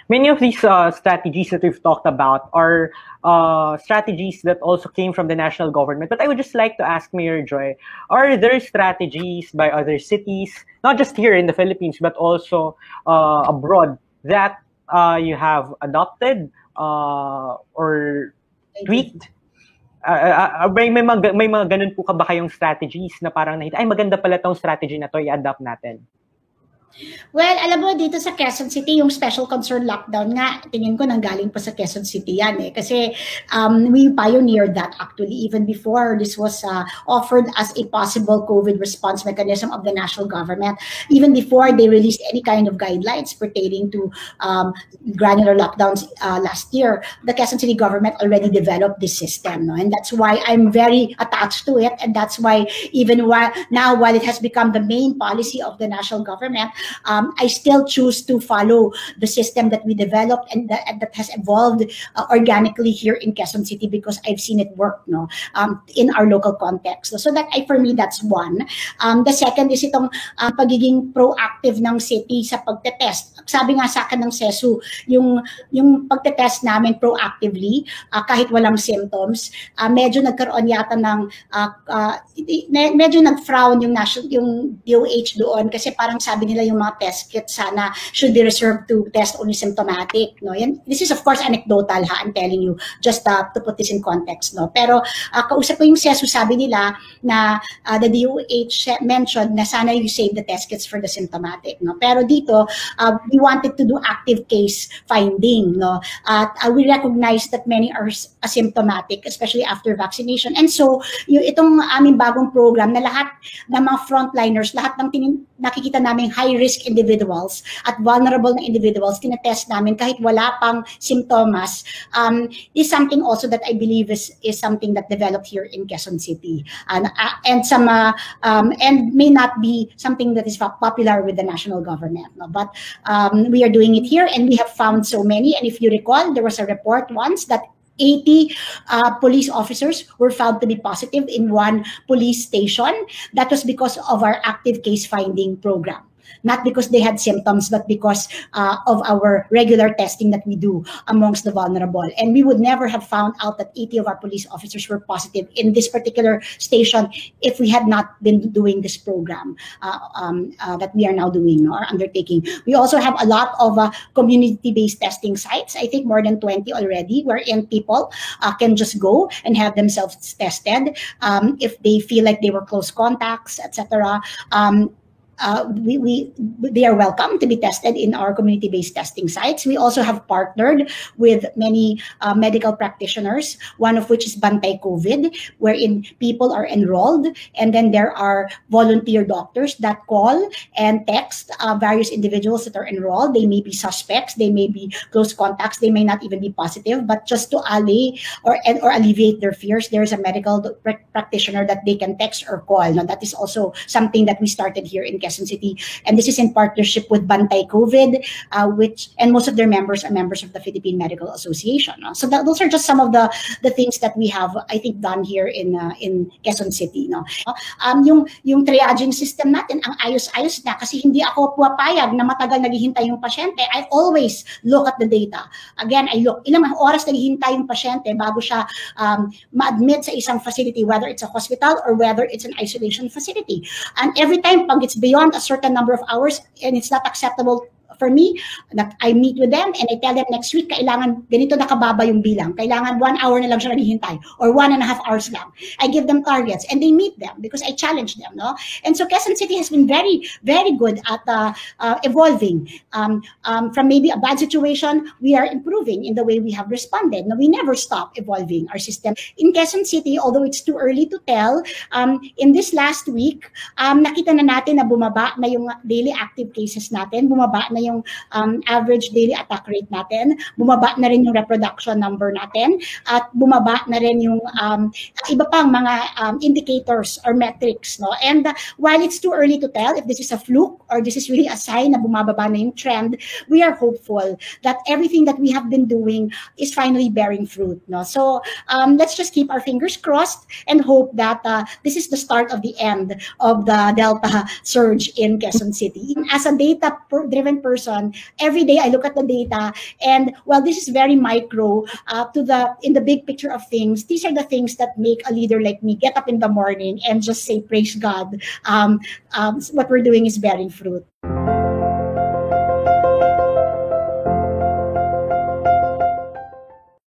many of these strategies that we've talked about are strategies that also came from the national government. But I would just like to ask Mayor Joy, are there strategies by other cities, not just here in the Philippines, but also abroad, that you have adopted or tweaked? May mga ganun po ka ba kayong strategies na parang nakita, ay maganda pala tong strategy na to, i-adapt natin? Well, alam mo, dito sa Quezon City, yung special concern lockdown nga, tingin ko nanggaling pa sa Quezon City yan eh. Kasi we pioneered that actually even before this was offered as a possible COVID response mechanism of the national government. Even before they released any kind of guidelines pertaining to granular lockdowns last year, the Quezon City government already developed this system. No? And that's why I'm very attached to it. And that's why even while it has become the main policy of the national government, I still choose to follow the system that we developed and that has evolved organically here in Quezon City because I've seen it work in our local context. So that for me, that's one. The second is itong pagiging proactive ng city sa pagtetest. Sabi nga sa akin ng CESU, yung pagtetest namin proactively, kahit walang symptoms, medyo nagkaroon yata ng, medyo nag-frown yung DOH doon kasi parang sabi nila yung mga test kits sana should be reserved to test only symptomatic. No? This is of course anecdotal, I'm telling you, just to put this in context. No? Pero kausap ko yung CESU, sabi nila na the DOH mentioned na sana you save the test kits for the symptomatic. No? Pero dito, we wanted to do active case finding. No? We recognize that many are asymptomatic, especially after vaccination. And so, itong aming bagong program na lahat ng mga frontliners, lahat ng nakikita namin high-risk individuals at vulnerable na individuals, tinetest namin kahit wala pang symptoms, is something also that I believe is something that developed here in Quezon City. And may not be something that is popular with the national government. No? But we are doing it here and we have found so many. And if you recall, there was a report once that 80 police officers were found to be positive in one police station. That was because of our active case finding program. Not because they had symptoms, but because of our regular testing that we do amongst the vulnerable. And we would never have found out that 80 of our police officers were positive in this particular station if we had not been doing this program that we are now doing or undertaking. We also have a lot of community-based testing sites, I think more than 20 already, wherein people can just go and have themselves tested if they feel like they were close contacts, etc. They are welcome to be tested in our community-based testing sites. We also have partnered with many medical practitioners, one of which is Bantay COVID, wherein people are enrolled, and then there are volunteer doctors that call and text various individuals that are enrolled. They may be suspects, they may be close contacts, they may not even be positive, but just to allay or alleviate their fears, there is a medical practitioner that they can text or call. Now, that is also something that we started here in Quezon City, and this is in partnership with Bantay COVID, and most of their members are members of the Philippine Medical Association. So those are just some of the things that we have, I think, done here in Quezon City. No? Yung triaging system natin, ang ayos-ayos na kasi hindi ako puwapayag na matagal naghihintay yung pasyente. I always look at the data. Again, I look, ilang oras naghihintay yung pasyente bago siya ma-admit sa isang facility, whether it's a hospital or whether it's an isolation facility. And every time, pag it's beyond a certain number of hours and it's not acceptable for me, that I meet with them and I tell them next week, kailangan ganito nakababa yung bilang. Kailangan 1 hour na lang siya naghihintay or 1.5 hours lang. I give them targets and they meet them because I challenge them. No? And so Quezon City has been very, very good at evolving. From maybe a bad situation, we are improving in the way we have responded. No, we never stop evolving our system. In Quezon City, although it's too early to tell, in this last week, nakita na natin na bumaba na yung daily active cases natin, bumaba na yung average daily attack rate natin, bumaba na rin yung reproduction number natin, at bumaba na rin yung iba pang mga indicators or metrics. No? And while it's too early to tell if this is a fluke or this is really a sign na bumababa na yung trend, we are hopeful that everything that we have been doing is finally bearing fruit. No? So let's just keep our fingers crossed and hope that this is the start of the end of the Delta surge in Quezon City. As a data-driven person, person, every day I look at the data, and while this is very micro, in the big picture of things, these are the things that make a leader like me get up in the morning and just say, praise God, what we're doing is bearing fruit.